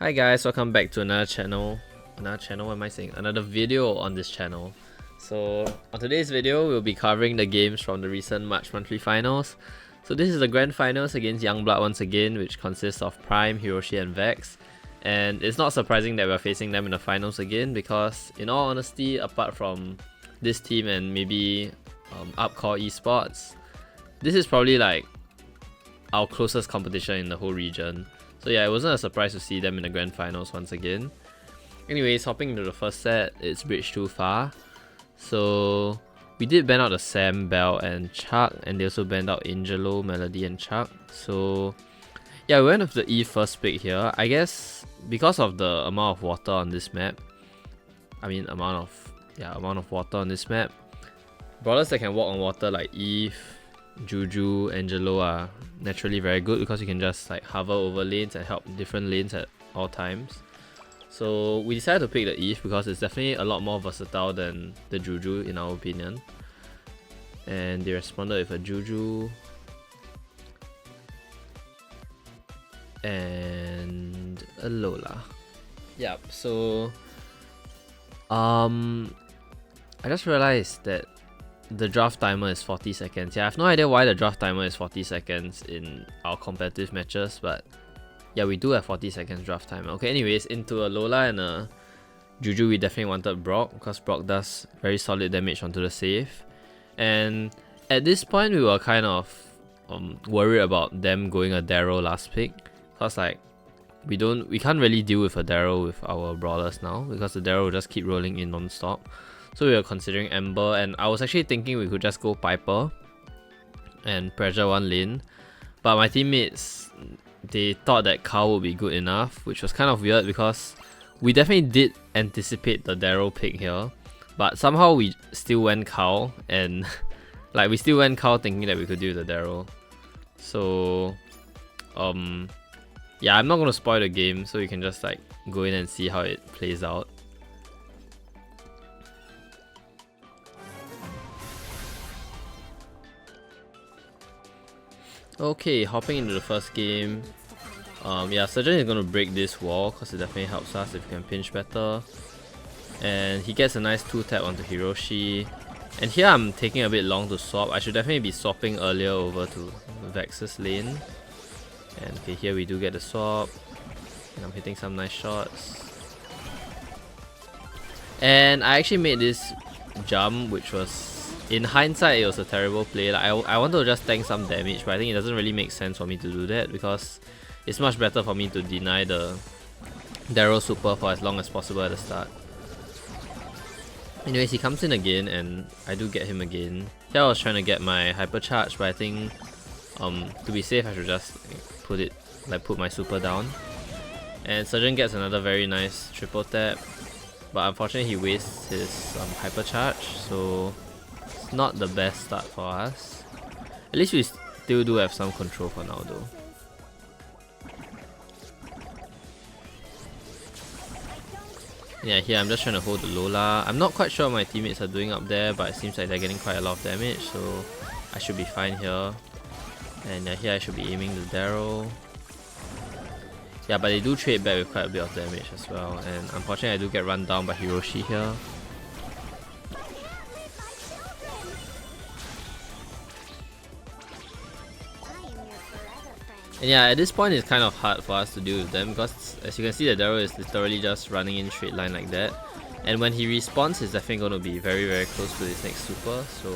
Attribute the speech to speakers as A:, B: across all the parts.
A: Hi guys, welcome back to another video on this channel. So on today's video, we'll be covering the games from the recent March monthly finals. So this is the grand finals against Youngblood once again, which consists of Prime, Hiroshi and Vex. And it's not surprising that we're facing them in the finals again because, in all honesty, apart from this team and maybe Upcore Esports, this is probably like our closest competition in the whole region. So yeah, it wasn't a surprise to see them in the grand finals once again. Anyways, hopping into the first set, it's bridge too far. So we did ban out the Sam, Bell and Chuck, and they also banned out Angelo, Melody and Chuck. So yeah, we went with the E first pick here. I guess because of the amount of water on this map, amount of water on this map, brawlers that can walk on water like Eve, Juju, Angelo are naturally very good because you can just like hover over lanes and help different lanes at all times. So we decided to pick the Eve because it's definitely a lot more versatile than the Juju in our opinion. And they responded with a Juju and a Lola. Yep, so I just realized that the draft timer is 40 seconds. Yeah, I have no idea why the draft timer is 40 seconds in our competitive matches, but yeah, we do have 40 seconds draft timer. Okay, anyways, into a Lola and a Juju, we definitely wanted Brock because Brock does very solid damage onto the save. And at this point, we were kind of worried about them going a Daryl last pick because like we can't really deal with a Daryl with our brawlers now because the Daryl will just keep rolling in non-stop. So we were considering Ember, and I was actually thinking we could just go Piper and pressure one lane. But my teammates, they thought that Carl would be good enough, which was kind of weird because we definitely did anticipate the Daryl pick here. But somehow we still went Carl, and like we still went Carl thinking that we could do the Daryl. So yeah, I'm not going to spoil the game, so you can just like go in and see how it plays out. Okay, hopping into the first game. Yeah, Surgeon is going to break this wall because it definitely helps us if we can pinch better. And he gets a nice 2-tap onto Hiroshi. And here I'm taking a bit long to swap. I should definitely be swapping earlier over to Vex's lane. And okay, here we do get the swap. And I'm hitting some nice shots. And I actually made this jump, which was, in hindsight, it was a terrible play. Like I wanted to just tank some damage, but I think it doesn't really make sense for me to do that because it's much better for me to deny the Daryl super for as long as possible at the start. Anyways, he comes in again and I do get him again. Here I was trying to get my hyper charge, but I think to be safe I should just put my super down. And Surgeon gets another very nice triple tap, but unfortunately he wastes his hyper charge, so not the best start for us. At least we still do have some control for now though. Yeah, here I'm just trying to hold the Lola. I'm not quite sure what my teammates are doing up there, but it seems like they're getting quite a lot of damage, so I should be fine here. And here I should be aiming the Daryl. Yeah, but they do trade back with quite a bit of damage as well, and unfortunately I do get run down by Hiroshi here. And yeah, at this point it's kind of hard for us to deal with them because as you can see, the Daryl is literally just running in straight line like that. And when he respawns, he's definitely going to be very, very close to his next super, so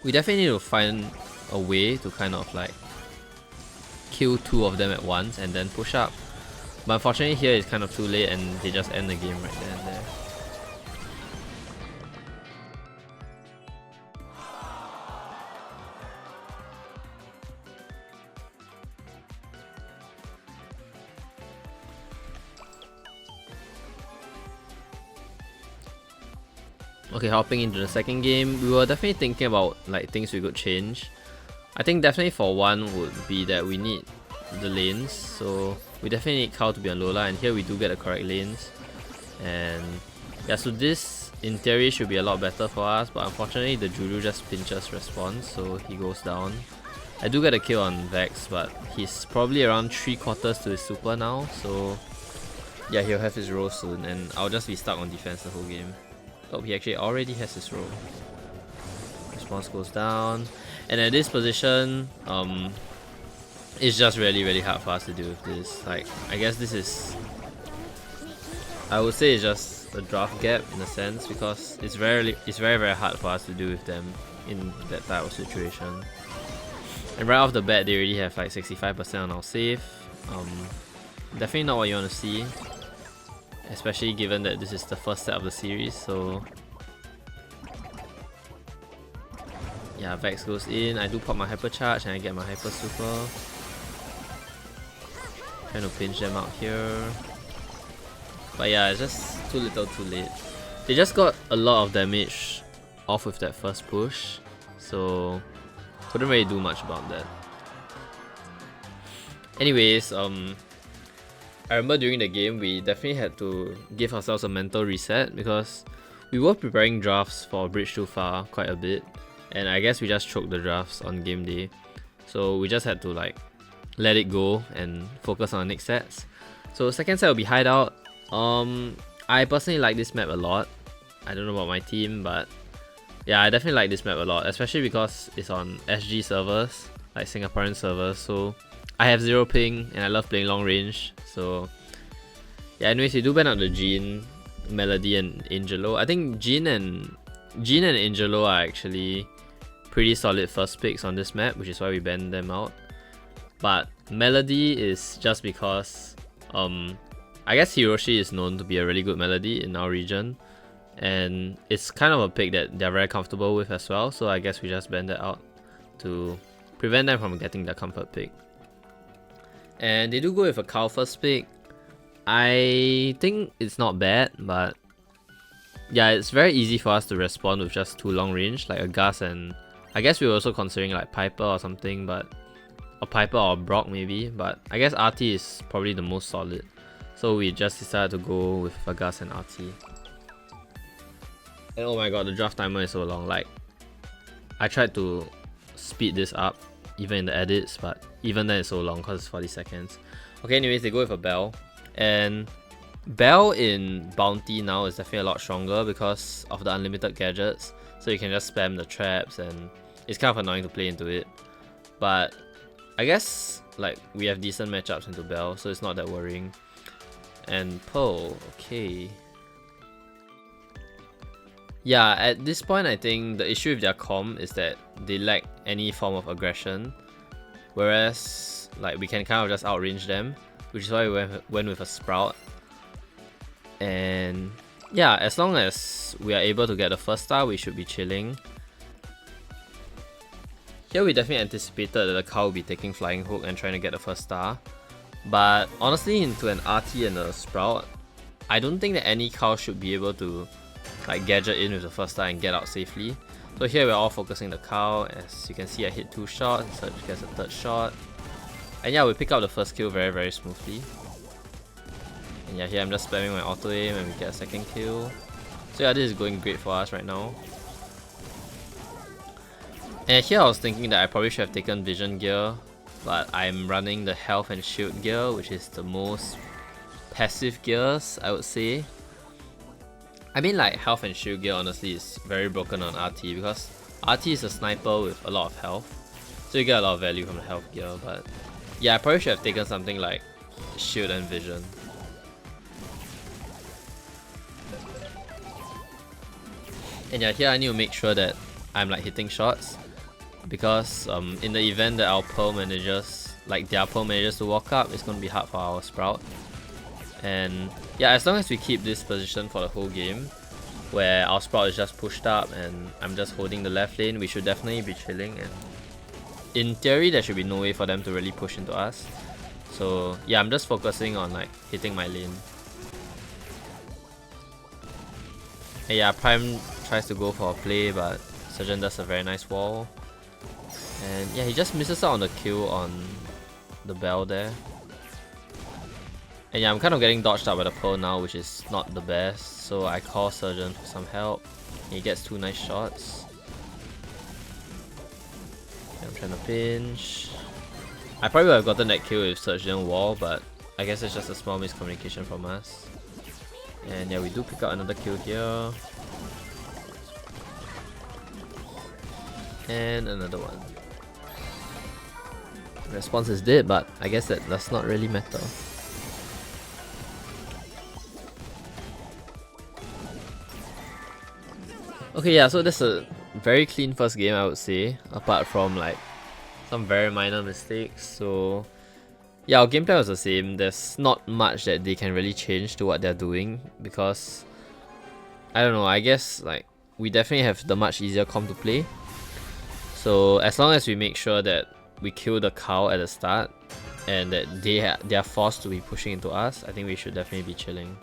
A: we definitely need to find a way to kind of like kill two of them at once and then push up. But unfortunately here it's kind of too late and they just end the game right there and there. Okay, hopping into the second game, we were definitely thinking about like things we could change. I think definitely for one would be that we need the lanes, so we definitely need Carl to be on Lola, and here we do get the correct lanes. And yeah, so this in theory should be a lot better for us, but unfortunately the Juju just pinches response, so he goes down. I do get a kill on Vex, but he's probably around 3/4 to his super now, so yeah, he'll have his roll soon, and I'll just be stuck on defense the whole game. Oh, he actually already has his roll. Response goes down, and at this position, it's just really hard for us to deal with this. Like, I guess this is, I would say it's just a draft gap in a sense, because it's very hard for us to deal with them in that type of situation. And right off the bat, they already have like 65% on our save. Definitely not what you want to see, especially given that this is the first set of the series. So yeah, Vex goes in. I do pop my hyper charge and I get my hyper super. Trying to pinch them out here. But yeah, it's just too little too late. They just got a lot of damage off with that first push, so couldn't really do much about that. Anyways, I remember during the game we definitely had to give ourselves a mental reset, because we were preparing drafts for Bridge Too Far quite a bit, and I guess we just choked the drafts on game day. So we just had to like let it go and focus on the next sets. So second set will be Hideout. I personally like this map a lot. I don't know about my team, but yeah, I definitely like this map a lot, especially because it's on SG servers, like Singaporean servers, so I have 0 ping and I love playing long range. So yeah, anyways, you do ban out the Jean, Melody and Angelo. I think Jean and Angelo are actually pretty solid first picks on this map, which is why we banned them out. But Melody is just because I guess Hiroshi is known to be a really good Melody in our region, and it's kind of a pick that they're very comfortable with as well, so I guess we just banned that out to prevent them from getting their comfort pick. And they do go with a cow first pick. I think it's not bad, but yeah, it's very easy for us to respond with just 2 long range, like a Gus, and I guess we were also considering like Piper or something, but a Piper or Brock maybe, but I guess RT is probably the most solid, so we just decided to go with a Gus and RT. And oh my god, the draft timer is so long. Like, I tried to speed this up even in the edits, but even then it's so long because it's 40 seconds. Okay, anyways, they go with a Bell, and Bell in Bounty now is definitely a lot stronger because of the unlimited gadgets, so you can just spam the traps, and it's kind of annoying to play into it. But I guess like we have decent matchups into Bell, so it's not that worrying. And Pearl, okay. Yeah, at this point I think the issue with their comp is that they lack any form of aggression, whereas like we can kind of just outrange them, which is why we went with a Sprout. And yeah, as long as we are able to get the first star, we should be chilling. Here we definitely anticipated that the cow will be taking Flying Hook and trying to get the first star, but honestly into an RT and a Sprout, I don't think that any cow should be able to like gadget in with the first star and get out safely. So here we're all focusing the cow. As you can see, I hit 2 shots, Surge gets a 3rd shot, and yeah, we pick up the first kill very smoothly. And yeah, here I'm just spamming my auto aim and we get a 2nd kill. So yeah, this is going great for us right now. And here I was thinking that I probably should have taken Vision gear, but I'm running the Health and Shield gear, which is the most passive gears, I would say. I mean, like, Health and Shield gear honestly is very broken on RT, because RT is a sniper with a lot of health, so you get a lot of value from the health gear. But yeah, I probably should have taken something like Shield and Vision. And yeah, here I need to make sure that I'm like hitting shots, because in the event that our Pearl manages, like their Pearl manages to walk up, it's going to be hard for our Sprout. And yeah, as long as we keep this position for the whole game, where our Sprout is just pushed up and I'm just holding the left lane, we should definitely be chilling, and in theory there should be no way for them to really push into us. So yeah, I'm just focusing on like hitting my lane. And yeah, Prime tries to go for a play, but Surgeon does a very nice wall. And yeah, he just misses out on the kill on the Bell there. And yeah, I'm kind of getting dodged out by the Pearl now, which is not the best, so I call Surgeon for some help. He gets 2 nice shots. And I'm trying to pinch. I probably would have gotten that kill if Surge didn't wall, but I guess it's just a small miscommunication from us. And yeah, we do pick up another kill here. And another one. Response is dead, but I guess that does not really matter. Okay, yeah, so that's a very clean first game, I would say, apart from like some very minor mistakes. So yeah, our gameplay was the same. There's not much that they can really change to what they're doing, because I don't know, I guess like we definitely have the much easier comp to play. So as long as we make sure that we kill the cow at the start and that they are forced to be pushing into us, I think we should definitely be chilling.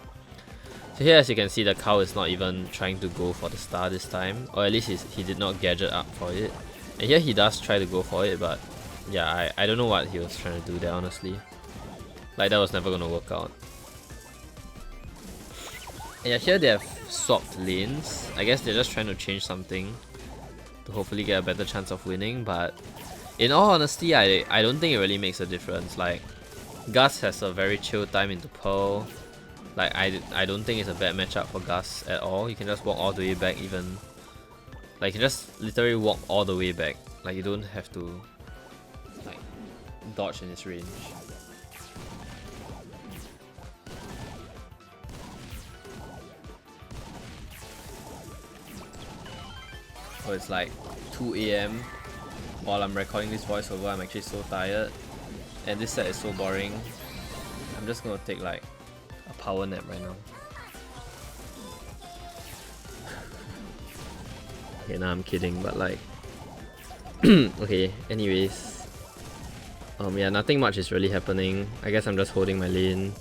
A: So here, as you can see, the cow is not even trying to go for the star this time, or at least he did not gadget up for it. And here he does try to go for it, but yeah, I don't know what he was trying to do there, honestly. Like, that was never gonna work out. And yeah, here they have swapped lanes. I guess they're just trying to change something to hopefully get a better chance of winning, but in all honesty, I don't think it really makes a difference. Like, Gus has a very chill time into Pearl. Like, I don't think it's a bad matchup for Gus at all. You can just walk all the way back even. Like, you can just literally walk all the way back. Like, you don't have to like dodge in his range. Oh, it's like 2 AM while I'm recording this voiceover. I'm actually so tired. And this set is so boring. I'm just gonna take like a power nap right now. Okay, nah, I'm kidding, but like okay, anyways. Yeah, nothing much is really happening. I guess I'm just holding my lane.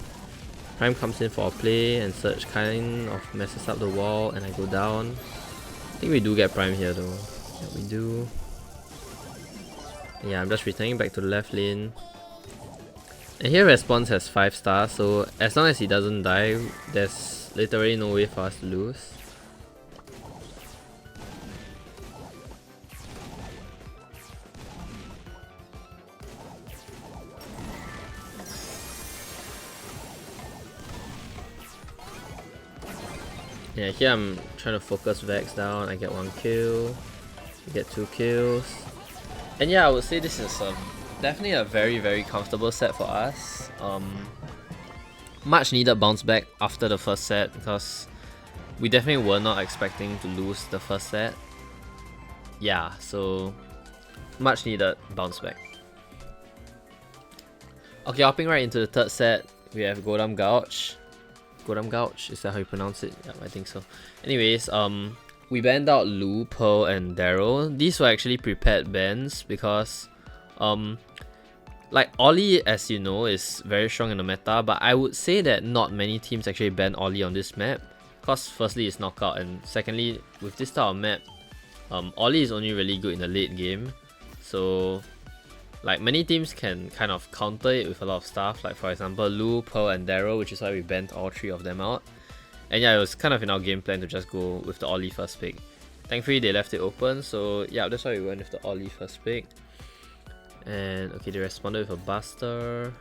A: Prime comes in for a play and Surge kind of messes up the wall and I go down. I think we do get Prime here though. Yeah, we do. Yeah, I'm just returning back to the left lane. And here Response has 5 stars, so as long as he doesn't die, there's literally no way for us to lose. Yeah, here I'm trying to focus Vex down. I get 1 kill, I get 2 kills. And yeah, I would say this is definitely a very comfortable set for us. Much needed bounce back after the first set, because we definitely were not expecting to lose the first set. Yeah, so much needed bounce back. Okay, hopping right into the third set, we have Godam Gouch. Godam Gouch, is that how you pronounce it? Yeah, I think so. Anyways, we banned out Lu, Pearl, and Daryl. These were actually prepared bans because like Ollie, as you know, is very strong in the meta, but I would say that not many teams actually ban Ollie on this map, because firstly it's knockout, and secondly, with this style of map, Ollie is only really good in the late game. So like many teams can kind of counter it with a lot of stuff, like for example Lu, Pearl, and Daryl, which is why we banned all 3 of them out. And yeah, it was kind of in our game plan to just go with the Ollie first pick. Thankfully they left it open, so yeah, that's why we went with the Ollie first pick. And okay, they responded with a Buster.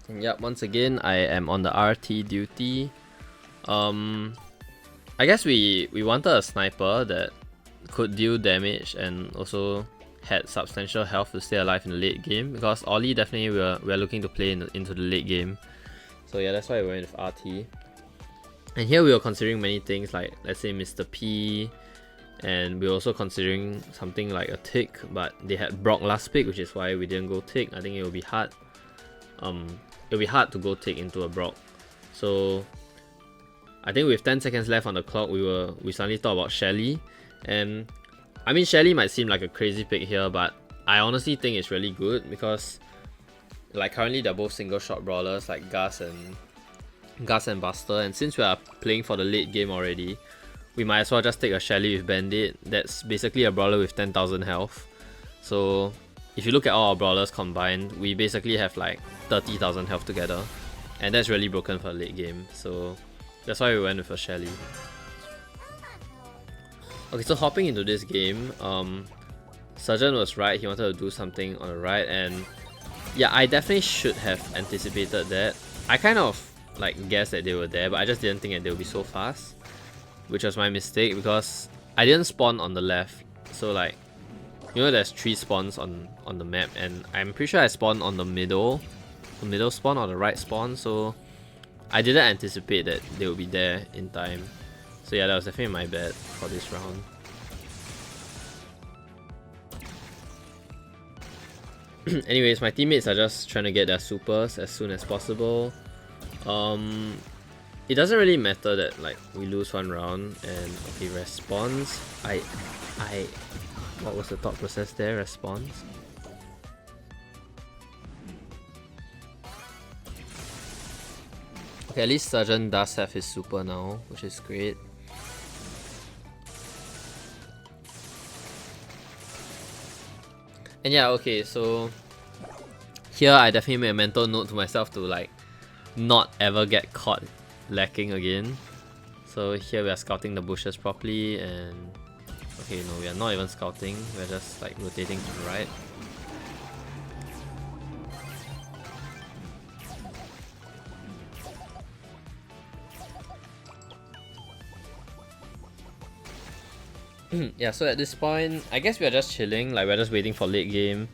A: And yep, once again, I am on the RT duty. I guess we wanted a sniper that could deal damage and also had substantial health to stay alive in the late game, because Ollie definitely we're looking to play into the late game. So yeah, that's why we went with RT. And here we were considering many things, like let's say Mr. P, and we were also considering something like a Tick, but they had Brock last pick, which is why we didn't go Tick. I think it will be hard. It'll be hard to go Tick into a Brock. So I think with 10 seconds left on the clock, we suddenly thought about Shelly. And I mean, Shelly might seem like a crazy pick here, but I honestly think it's really good because like currently they're both single shot brawlers like Gus and Buster, and since we are playing for the late game already, we might as well just take a Shelly with Bandit. That's basically a brawler with 10,000 health. So if you look at all our brawlers combined, we basically have like 30,000 health together, and that's really broken for a late game. So that's why we went with a Shelly. Okay, so hopping into this game, Surgeon was right, he wanted to do something on the right, and yeah, I definitely should have anticipated that. I kind of like guessed that they were there, but I just didn't think that they would be so fast, which was my mistake because I didn't spawn on the left. So like, you know, there's 3 spawns on the map, and I'm pretty sure I spawned on the middle spawn or the right spawn, so I didn't anticipate that they would be there in time. So yeah, that was definitely my bad for this round. Anyways, my teammates are just trying to get their supers as soon as possible. It doesn't really matter that like we lose one round. And okay, response. What was the thought process there? Response. Okay, at least Surgeon does have his super now, which is great. And yeah, okay, so here I definitely made a mental note to myself to like not ever get caught lacking again. So here we are scouting the bushes properly, and okay, no, we are not even scouting, we're just like rotating to the right. Yeah, so at this point, I guess we are just chilling, like we're just waiting for late game.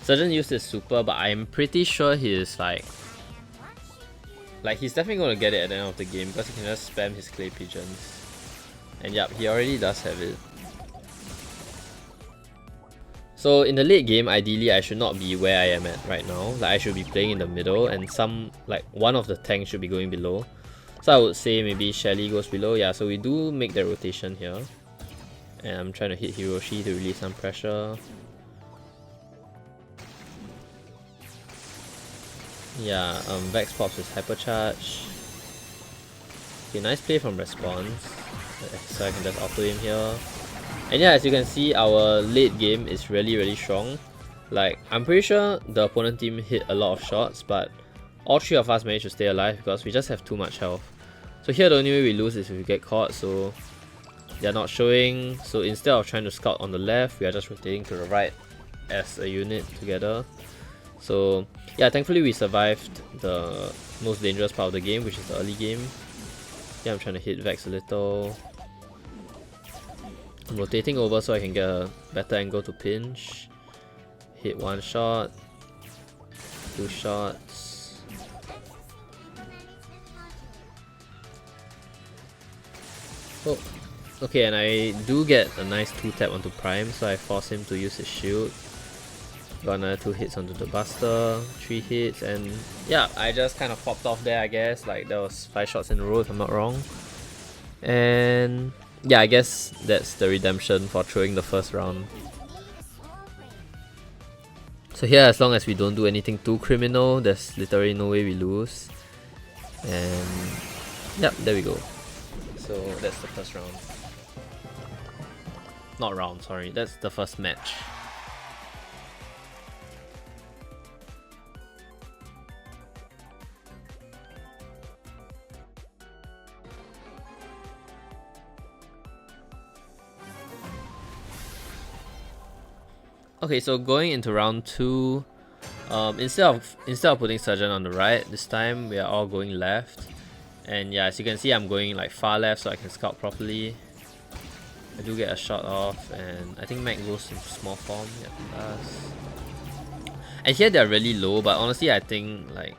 A: Surgeon used his super, but I'm pretty sure he is like he's definitely going to get it at the end of the game because he can just spam his clay pigeons. And yep, he already does have it. So in the late game, ideally I should not be where I am at right now. Like I should be playing in the middle, and one of the tanks should be going below. So I would say maybe Shelly goes below. Yeah, so we do make the rotation here. And I'm trying to hit Hiroshi to release some pressure. Yeah, Vex pops his hypercharge. Okay, nice play from Response. So I can just auto him here. And yeah, as you can see, our late game is really strong. Like, I'm pretty sure the opponent team hit a lot of shots, but all 3 of us managed to stay alive because we just have too much health. So here the only way we lose is if we get caught, so they're not showing. So instead of trying to scout on the left, we are just rotating to the right as a unit together. So yeah, thankfully we survived the most dangerous part of the game, which is the early game. Yeah, I'm trying to hit Vex a little. I'm rotating over so I can get a better angle to pinch. Hit 1 shot, 2 shots. Oh, okay, and I do get a nice 2-tap onto Prime, so I force him to use his shield. Got another 2 hits onto the Buster, 3 hits, and yeah, I just kind of popped off there, I guess. Like, that was 5 shots in a row if I'm not wrong. And yeah, I guess that's the redemption for throwing the first round. So here, as long as we don't do anything too criminal, there's literally no way we lose. And yep, there we go. So that's the first round. Not round, sorry, that's the first match. Okay, so going into round 2, instead of putting Surgeon on the right, this time we are all going left. And yeah, as you can see, I'm going like far left so I can scout properly. I do get a shot off, and I think Mac goes into small form. Yep, it does. And here they're really low, but honestly I think like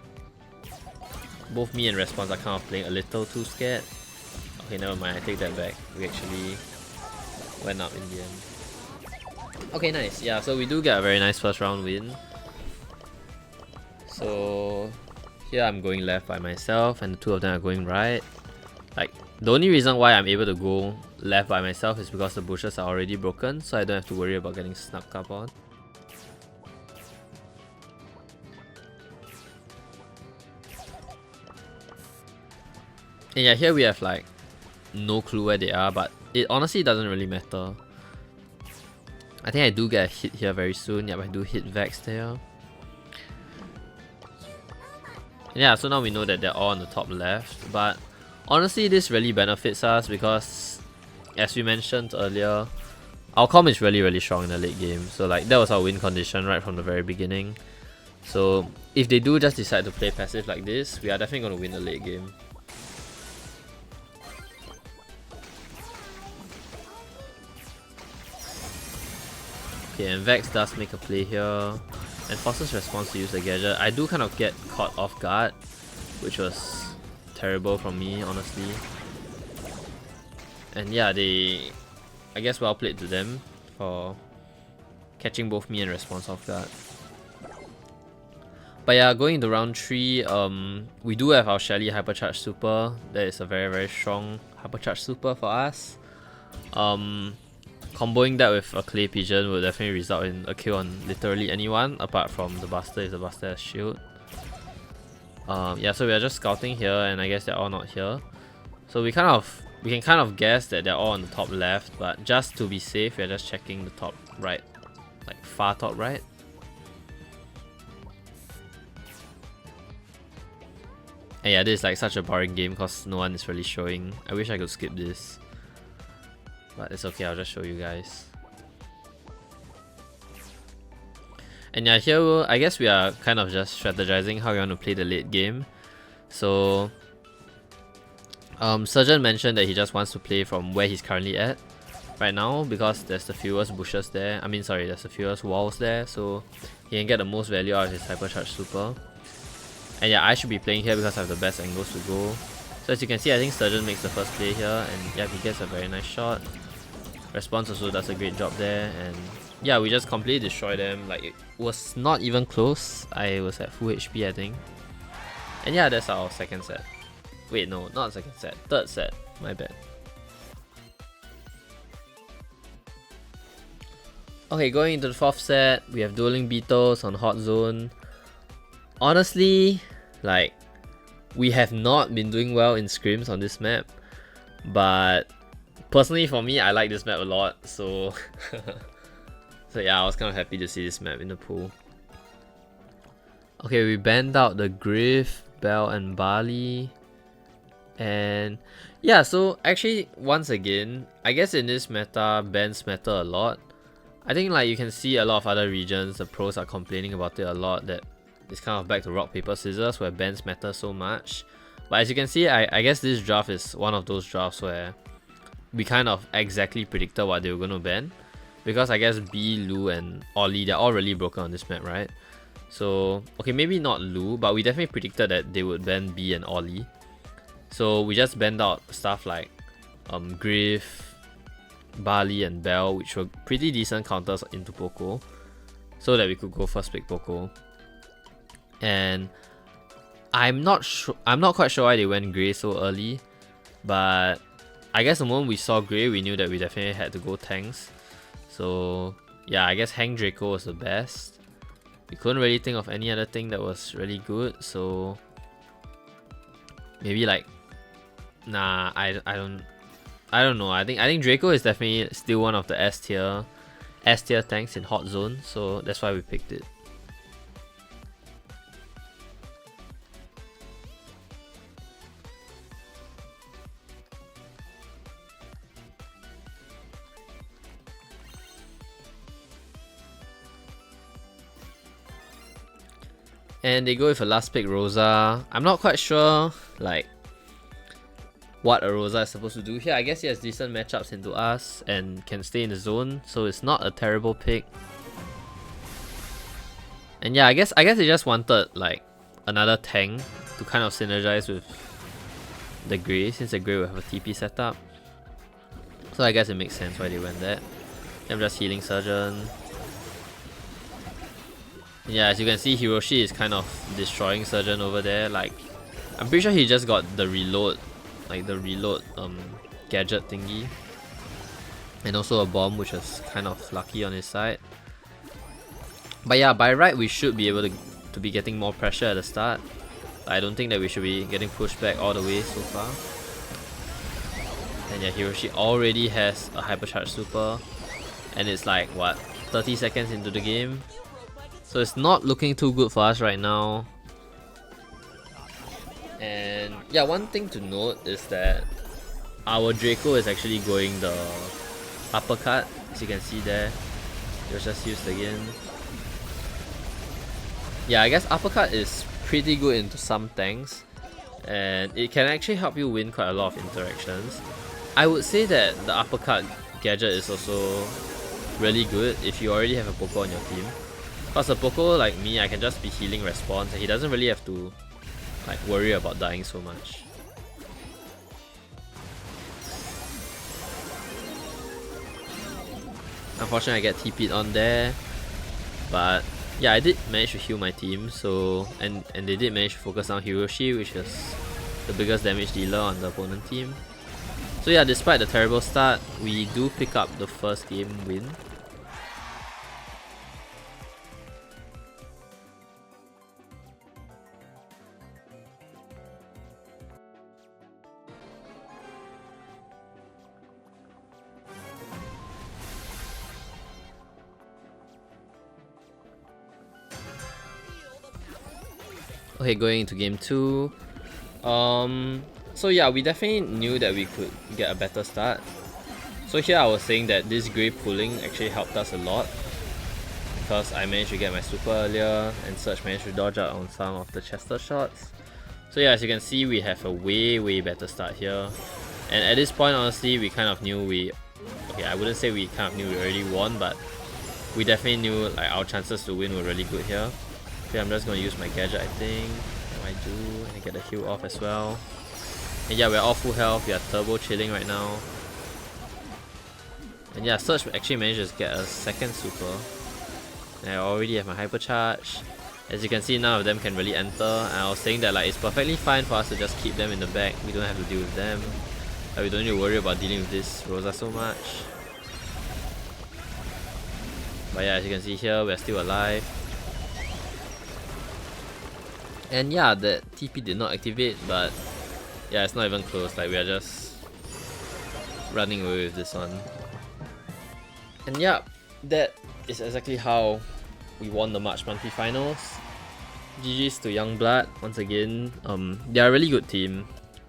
A: both me and Response are kind of playing a little too scared. Okay, never mind, I take that back. We actually went up in the end. Okay, nice. Yeah, so we do get a very nice first round win. So here I'm going left by myself, and the 2 of them are going right. Like, The only reason why I'm able to go left by myself is because the bushes are already broken, so I don't have to worry about getting snuck up on. And yeah, here we have like no clue where they are, but it honestly doesn't really matter. I think I do get a hit here very soon. Yep, I do hit Vex there. Yeah, so now we know that they're all on the top left, but honestly this really benefits us because, as we mentioned earlier, our comp is really strong in the late game. So like that was our win condition right from the very beginning. So if they do just decide to play passive like this, we are definitely going to win the late game. Okay, and Vex does make a play here and forces response to use the gadget. I do kind of get caught off guard, which was terrible from me, honestly. And yeah, I guess well played to them for catching both me and response off guard. But yeah, going into round 3, we do have our Shelly hypercharge super. That is a very strong hypercharge super for us. Comboing that with a clay pigeon will definitely result in a kill on literally anyone apart from the Buster if the Buster has shield. Yeah, so we are just scouting here and I guess they're all not here. So we can kind of guess that they're all on the top left, but just to be safe, we're just checking the top right, like far top right. And yeah, this is like such a boring game because no one is really showing. I wish I could skip this, but it's okay, I'll just show you guys. And yeah, here I guess we are kind of just strategizing how we want to play the late game. So Surgeon mentioned that he just wants to play from where he's currently at right now because there's the fewest bushes there. I mean sorry, there's the fewest walls there, so he can get the most value out of his hypercharge super. And yeah, I should be playing here because I have the best angles to go. So as you can see, I think Surgeon makes the first play here, and yeah, he gets a very nice shot. Response also does a great job there, and yeah, we just completely destroy them. Like, it was not even close. I was at full HP, I think. And yeah, that's our second set. Wait, no, not second set. Third set. My bad. Okay, going into the fourth set, we have dueling beetles on hot zone. Honestly, like, we have not been doing well in scrims on this map, but personally for me, I like this map a lot, so so yeah, I was kind of happy to see this map in the pool. Okay, we banned out the Griff, Bell, and Barley. And yeah, so actually, once again, I guess in this meta, bans matter a lot. I think like you can see a lot of other regions, the pros are complaining about it a lot, that it's kind of back to rock, paper, scissors where bans matter so much. But as you can see, I guess this draft is one of those drafts where we kind of exactly predicted what they were going to ban. Because I guess B, Lu, and Ollie, they're all really broken on this map, right? So, okay, maybe not Lu, but we definitely predicted that they would ban B and Ollie. So we just banned out stuff like Griff, Barley, and Bell, which were pretty decent counters into Poco, so that we could go first pick Poco. And I'm not quite sure why they went Grey so early, but I guess the moment we saw Grey, we knew that we definitely had to go tanks. So yeah, I guess Hang Draco was the best. We couldn't really think of any other thing that was really good, so maybe like, nah, I don't know. I think Draco is definitely still one of the S tier tanks in hot zone, so that's why we picked it. And they go with a last pick Rosa. I'm not quite sure like what a Rosa is supposed to do here. I guess he has decent matchups into us and can stay in the zone, so it's not a terrible pick. And yeah, I guess they just wanted like another tank to kind of synergize with the Grey, since the Grey will have a TP setup. So I guess it makes sense why they went that. I'm just healing Surgeon. Yeah, as you can see, Hiroshi is kind of destroying Surgeon over there. Like, I'm pretty sure he just got the reload like the reload gadget thingy, and also a bomb, which was kind of lucky on his side. But yeah, by right we should be able to be getting more pressure at the start. I don't think that we should be getting pushed back all the way so far. And yeah, Hiroshi already has a hypercharge super, and it's like what, 30 seconds into the game, so it's not looking too good for us right now. And yeah, one thing to note is that our Draco is actually going the uppercut, as you can see there. It was just used again. Yeah, I guess uppercut is pretty good into some tanks, and it can actually help you win quite a lot of interactions. I would say that the uppercut gadget is also really good if you already have a Poco on your team. Because a Poco like me, I can just be healing response, and he doesn't really have to like worry about dying so much. Unfortunately, I get TP'd on there, but yeah, I did manage to heal my team, so and they did manage to focus on Hiroshi, which is the biggest damage dealer on the opponent team. So yeah, despite the terrible start, we do pick up the first game win. Okay, going into game 2. So yeah, we definitely knew that we could get a better start. So here I was saying that this grey pulling actually helped us a lot, because I managed to get my super earlier, and Surge managed to dodge out on some of the Chester shots. So yeah, as you can see, we have a way better start here. And at this point, honestly, we kind of knew okay, I wouldn't say we kind of knew we already won, but we definitely knew like our chances to win were really good here. Okay, I'm just going to use my gadget, I think. I do, and I get the heal off as well. And yeah, we're all full health, we are turbo chilling right now. And yeah, Surge actually managed to get a second super. And I already have my hypercharge. As you can see, none of them can really enter. And I was saying that like it's perfectly fine for us to just keep them in the back. We don't have to deal with them. Like, we don't need to worry about dealing with this Rosa so much. But yeah, as you can see here, we're still alive. And yeah, the TP did not activate, but yeah, it's not even close. Like, we are just running away with this one. And yeah, that is exactly how we won the March Monthly Finals. GG's to Youngblood once again. They are a really good team,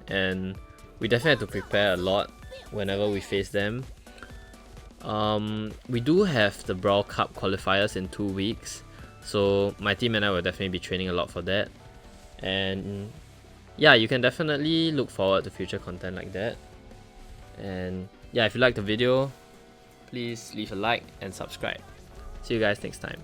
A: and we definitely have to prepare a lot whenever we face them. We do have the Brawl Cup qualifiers in 2 weeks, so my team and I will definitely be training a lot for that. And yeah, you can definitely look forward to future content like that. And yeah, if you liked the video, please leave a like and subscribe. See you guys next time.